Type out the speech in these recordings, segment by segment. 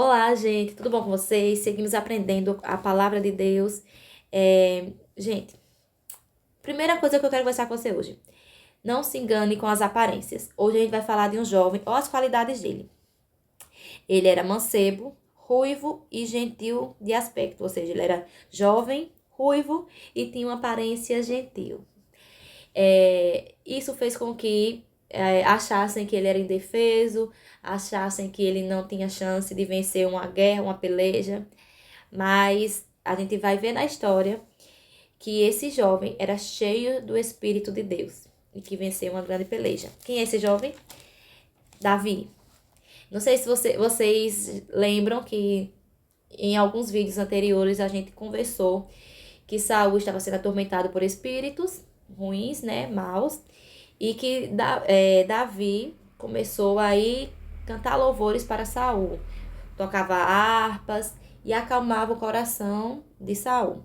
Olá, gente, tudo bom com vocês? Seguimos aprendendo a palavra de Deus. Gente, primeira coisa que eu quero conversar com você hoje. Não se engane com as aparências. Hoje a gente vai falar de um jovem, ou as qualidades dele. Ele era mancebo, ruivo e gentil de aspecto, ou seja, ele era jovem, ruivo e tinha uma aparência gentil. Isso fez com que achassem que ele era indefeso, achassem que ele não tinha chance de vencer uma guerra, uma peleja. Mas a gente vai ver na história que esse jovem era cheio do Espírito de Deus e que venceu uma grande peleja. Quem é esse jovem? Davi. Não sei se vocês lembram que em alguns vídeos anteriores a gente conversou que Saul estava sendo atormentado por espíritos ruins, né, maus, e que Davi começou aí cantar louvores para Saul, tocava harpas e acalmava o coração de Saul.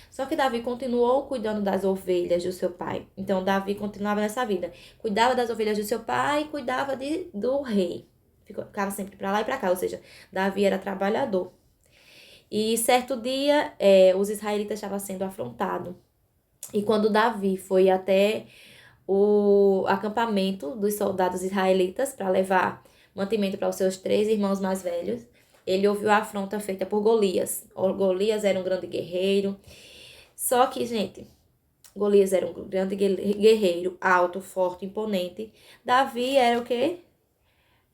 Só que Davi continuou cuidando das ovelhas do seu pai. Então Davi continuava nessa vida, cuidava das ovelhas do seu pai e cuidava do rei. Ficava sempre para lá e para cá, ou seja, Davi era trabalhador. E certo dia, os israelitas estavam sendo afrontados. E quando Davi foi até o acampamento dos soldados israelitas para levar mantimento para os seus 3 irmãos mais velhos, ele ouviu a afronta feita por Golias. Golias era um grande guerreiro. Só que, gente, Golias era um grande guerreiro, alto, forte, imponente. Davi era o quê?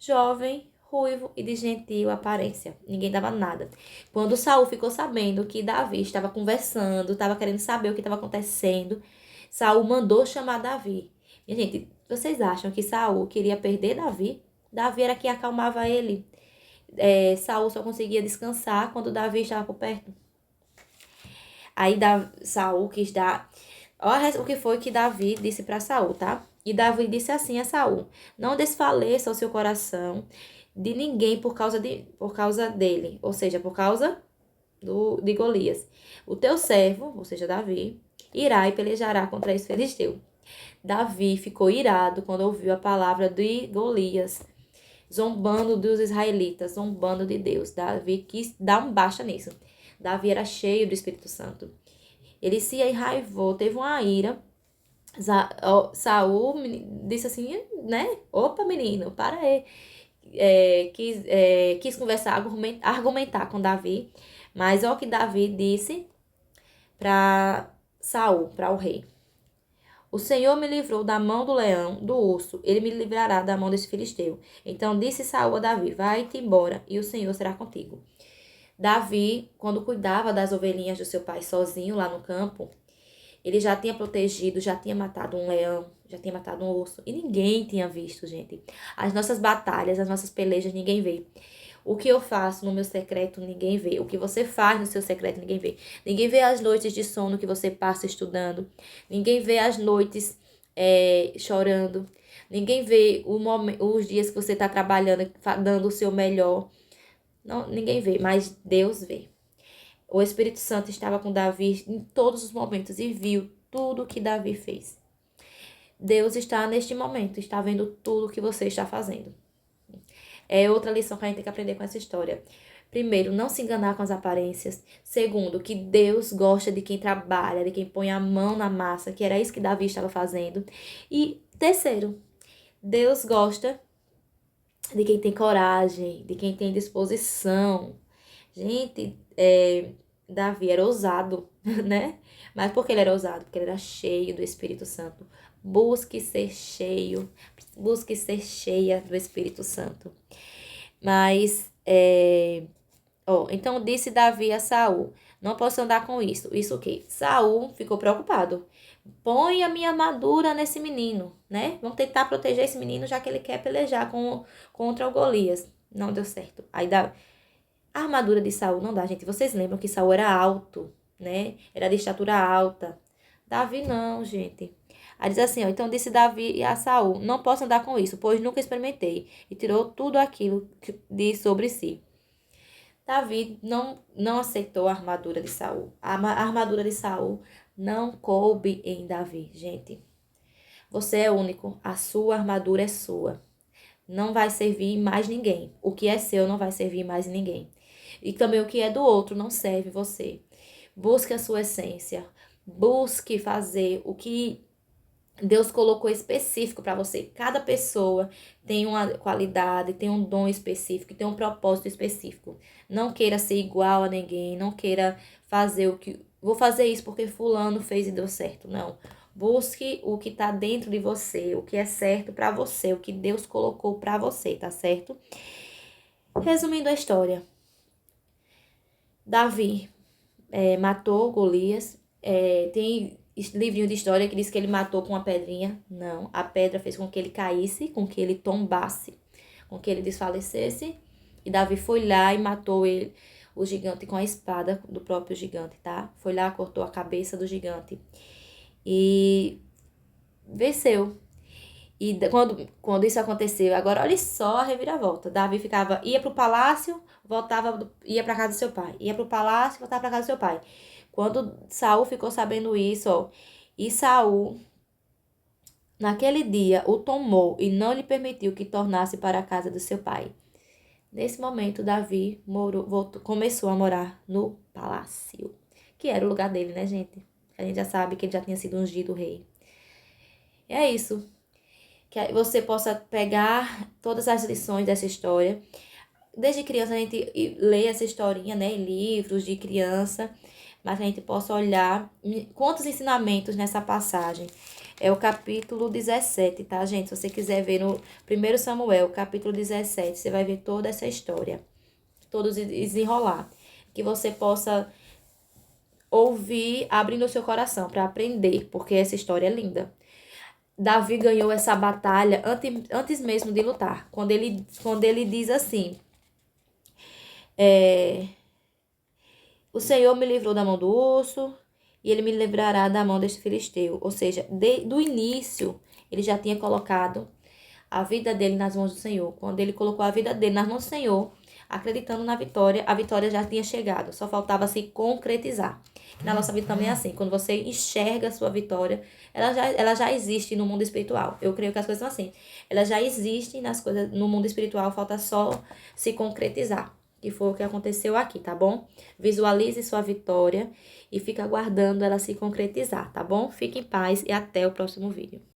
Jovem, ruivo e de gentil aparência. Ninguém dava nada. Quando Saul ficou sabendo que Davi estava conversando, estava querendo saber o que estava acontecendo, Saul mandou chamar Davi. E, gente, vocês acham que Saul queria perder Davi? Davi era quem acalmava ele. Saul só conseguia descansar quando Davi estava por perto. Aí Saul quis dar. Olha o que foi que Davi disse para Saul, tá? E Davi disse assim a Saul: Não desfaleça o seu coração de ninguém por causa dele, ou seja, por causa de Golias. O teu servo, ou seja, Davi, irá e pelejará contra esse filisteu. Davi ficou irado quando ouviu a palavra de Golias, zombando dos israelitas, zombando de Deus. Davi quis dar um baixa nisso. Davi era cheio do Espírito Santo. Ele se enraivou, teve uma ira. Saul disse assim, né? Opa, menino, para aí. Quis conversar, argumentar com Davi. Mas olha o que Davi disse para Saul, para o rei. O Senhor me livrou da mão do leão, do urso, ele me livrará da mão desse filisteu. Então disse Saul a Davi, vai-te embora, e o Senhor será contigo. Davi, quando cuidava das ovelhinhas do seu pai sozinho lá no campo, ele já tinha protegido, já tinha matado um leão, já tinha matado um urso. E ninguém tinha visto, gente. As nossas batalhas, as nossas pelejas, ninguém vê. O que eu faço no meu secreto, ninguém vê. O que você faz no seu secreto, ninguém vê. Ninguém vê as noites de sono que você passa estudando. Ninguém vê as noites chorando. Ninguém vê os dias que você está trabalhando, dando o seu melhor. Não, ninguém vê, mas Deus vê. O Espírito Santo estava com Davi em todos os momentos e viu tudo o que Davi fez. Deus está neste momento, está vendo tudo o que você está fazendo. É outra lição que a gente tem que aprender com essa história. Primeiro, não se enganar com as aparências. Segundo, que Deus gosta de quem trabalha, de quem põe a mão na massa, que era isso que Davi estava fazendo. E terceiro, Deus gosta de quem tem coragem, de quem tem disposição. Gente, Davi era ousado, né? Mas por que ele era ousado? Porque ele era cheio do Espírito Santo. Busque ser cheio, busque ser cheia do Espírito Santo. Mas, então disse Davi a Saul, não posso andar com isso. Isso o quê? Saul ficou preocupado. Põe a minha armadura nesse menino, né? Vamos tentar proteger esse menino, já que ele quer pelejar contra o Golias. Não deu certo. Aí a armadura de Saul não dá, gente. Vocês lembram que Saul era alto, né? Era de estatura alta. Davi não, gente. Aí diz assim, ó, então disse Davi a Saul, não posso andar com isso, pois nunca experimentei. E tirou tudo aquilo de sobre si. Davi não aceitou a armadura de Saul. A armadura de Saul não coube em Davi, gente. Você é único, a sua armadura é sua. não vai servir mais ninguém. O que é seu não vai servir mais ninguém. E também o que é do outro não serve você. Busque a sua essência. Busque fazer o que Deus colocou específico para você. Cada pessoa tem uma qualidade, tem um dom específico, tem um propósito específico. Não queira ser igual a ninguém, não queira fazer o que vou fazer isso porque fulano fez e deu certo. Não. Busque o que está dentro de você, o que é certo para você, o que Deus colocou para você, tá certo? Resumindo a história, Davi matou Golias. Tem livrinho de história que diz que ele matou com uma pedrinha. Não, a pedra fez com que ele caísse, com que ele tombasse, com que ele desfalecesse. E Davi foi lá e matou ele, o gigante com a espada do próprio gigante, tá? Foi lá, cortou a cabeça do gigante e venceu. E quando isso aconteceu, agora olha só a reviravolta. Davi ia pro palácio, ia pra casa do seu pai. Ia pro palácio, voltava pra casa do seu pai. Quando Saul ficou sabendo isso, ó, e Saul, naquele dia, o tomou e não lhe permitiu que tornasse para a casa do seu pai. Nesse momento, Davi começou a morar no palácio, que era o lugar dele, né, gente? A gente já sabe que ele já tinha sido ungido rei. E é isso. Que você possa pegar todas as lições dessa história. Desde criança a gente lê essa historinha, né, em livros de criança, mas a gente possa olhar quantos ensinamentos nessa passagem. É o capítulo 17, tá, gente? Se você quiser ver no 1 Samuel, capítulo 17, você vai ver toda essa história, todos desenrolar. Que você possa ouvir abrindo o seu coração para aprender, porque essa história é linda. Davi ganhou essa batalha antes mesmo de lutar. Quando ele diz assim, o Senhor me livrou da mão do urso e ele me livrará da mão deste filisteu. Ou seja, do início, ele já tinha colocado a vida dele nas mãos do Senhor. Quando ele colocou a vida dele nas mãos do Senhor, acreditando na vitória, a vitória já tinha chegado. Só faltava se concretizar. Na nossa vida também é assim. Quando você enxerga a sua vitória, ela já existe no mundo espiritual. Eu creio que as coisas são assim. Elas já existem no mundo espiritual, falta só se concretizar. Que foi o que aconteceu aqui, tá bom? Visualize sua vitória e fica aguardando ela se concretizar, tá bom? Fique em paz e até o próximo vídeo.